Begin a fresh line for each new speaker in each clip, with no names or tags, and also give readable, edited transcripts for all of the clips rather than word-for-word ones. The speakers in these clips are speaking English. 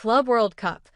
Club World Cup.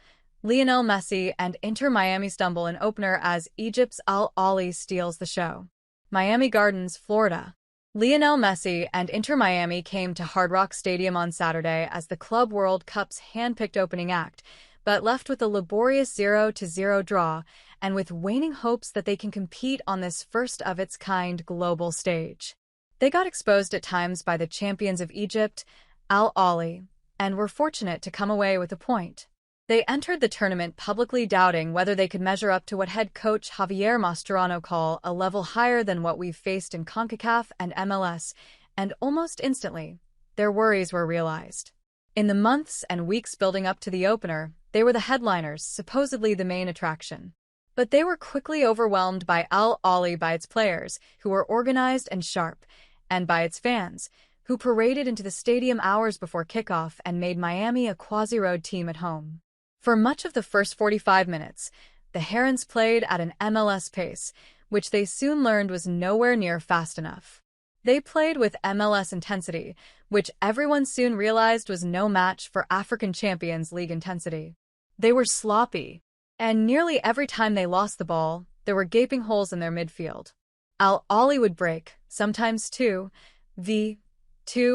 Lionel Messi and Inter Miami stumble in opener as Egypt's Ahly steals the show. Miami Gardens, Florida. Lionel Messi and Inter Miami came to Hard Rock Stadium on Saturday as the Club World Cup's hand-picked opening act, but left with a laborious 0-0 draw and with waning hopes that they can compete on this first-of-its-kind global stage. They got exposed at times by the champions of Egypt, Ahly, and were fortunate to come away with a point. They entered the tournament publicly doubting whether they could measure up to what head coach Javier Mascherano call a level higher than what we've faced in CONCACAF and MLS, and almost instantly, their worries were realized. In the months and weeks building up to the opener, they were the headliners, supposedly the main attraction. But they were quickly overwhelmed by Ahly, by its players, who were organized and sharp, and by its fans, who paraded into the stadium hours before kickoff and made Miami a quasi-road team at home. For much of the first 45 minutes, the Herons played at an MLS pace, which they soon learned was nowhere near fast enough. They played with MLS intensity, which everyone soon realized was no match for African Champions League intensity. They were sloppy, and nearly every time they lost the ball, there were gaping holes in their midfield. Ahly would break, sometimes 2v2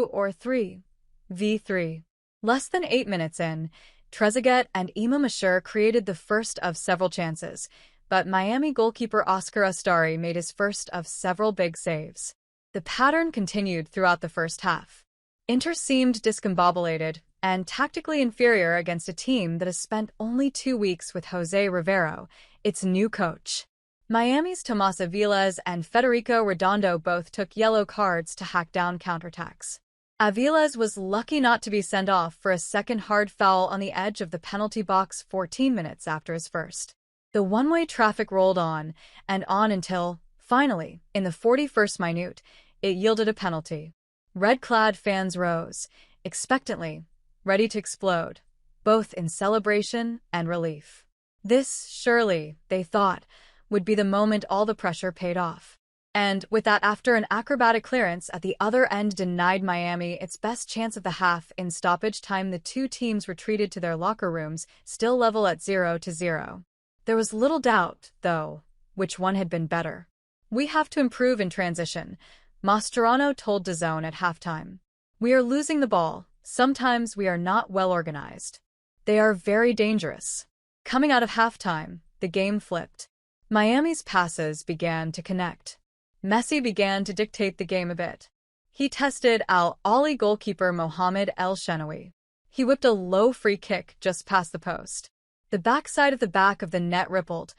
or 3v3. Less than 8 minutes in, Trezeguet and Javier Mascherano created the first of several chances, but Miami goalkeeper Oscar Ustari made his first of several big saves. The pattern continued throughout the first half. Inter seemed discombobulated and tactically inferior against a team that has spent only 2 weeks with Jose Rivero, its new coach. Miami's Tomas Aviles and Federico Redondo both took yellow cards to hack down counterattacks. Aviles was lucky not to be sent off for a second hard foul on the edge of the penalty box 14 minutes after his first. The one-way traffic rolled on and on until, finally, in the 41st minute, it yielded a penalty. Red-clad fans rose, expectantly, ready to explode, both in celebration and relief. This, surely, they thought, would be the moment all the pressure paid off. And with that, after an acrobatic clearance at the other end denied Miami its best chance of the half, in stoppage time the two teams retreated to their locker rooms, still level at 0-0. There was little doubt, though, which one had been better. "We have to improve in transition," Mascherano told DAZN at halftime. "We are losing the ball. Sometimes we are not well organized. They are very dangerous." Coming out of halftime, the game flipped. Miami's passes began to connect. Messi began to dictate the game a bit. He tested Ahly goalkeeper Mohamed El Shenawi. He whipped a low free kick just past the post. The backside of the back of the net rippled.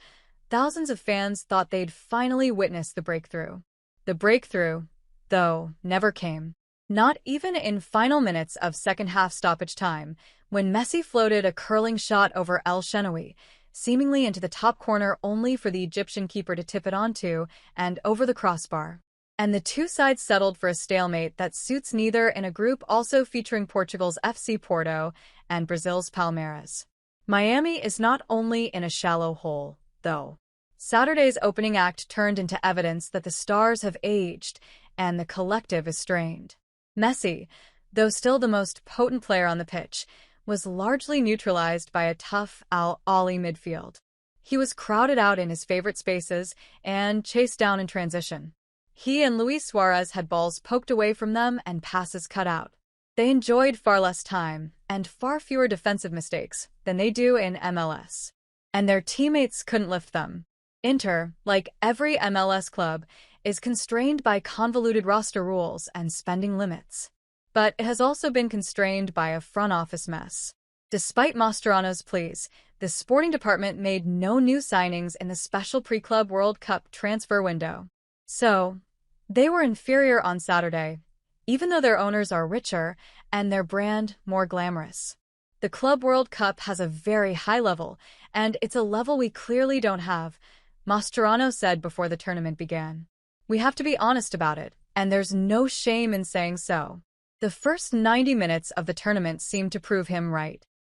Thousands of fans thought they'd finally witnessed the breakthrough. The breakthrough, though, never came. Not even in final minutes of second-half stoppage time, when Messi floated a curling shot over El Shenawi, seemingly into the top corner only for the Egyptian keeper to tip it onto and over the crossbar. And the two sides settled for a stalemate that suits neither in a group also featuring Portugal's FC Porto and Brazil's Palmeiras. Miami is not only in a shallow hole, though. Saturday's opening act turned into evidence that the stars have aged and the collective is strained. Messi, though still the most potent player on the pitch, was largely neutralized by a tough Ahly midfield. He was crowded out in his favorite spaces and chased down in transition. He and Luis Suarez had balls poked away from them and passes cut out. They enjoyed far less time and far fewer defensive mistakes than they do in MLS. And their teammates couldn't lift them. Inter, like every MLS club, is constrained by convoluted roster rules and spending limits. But it has also been constrained by a front office mess. Despite Mascherano's pleas, the sporting department made no new signings in the special pre-Club World Cup transfer window. So, they were inferior on Saturday, even though their owners are richer and their brand more glamorous. The Club World Cup has a very high level, and it's a level we clearly don't have, Mascherano said before the tournament began. "We have to be honest about it, and there's no shame in saying so." The first 90 minutes of the tournament seemed to prove him right.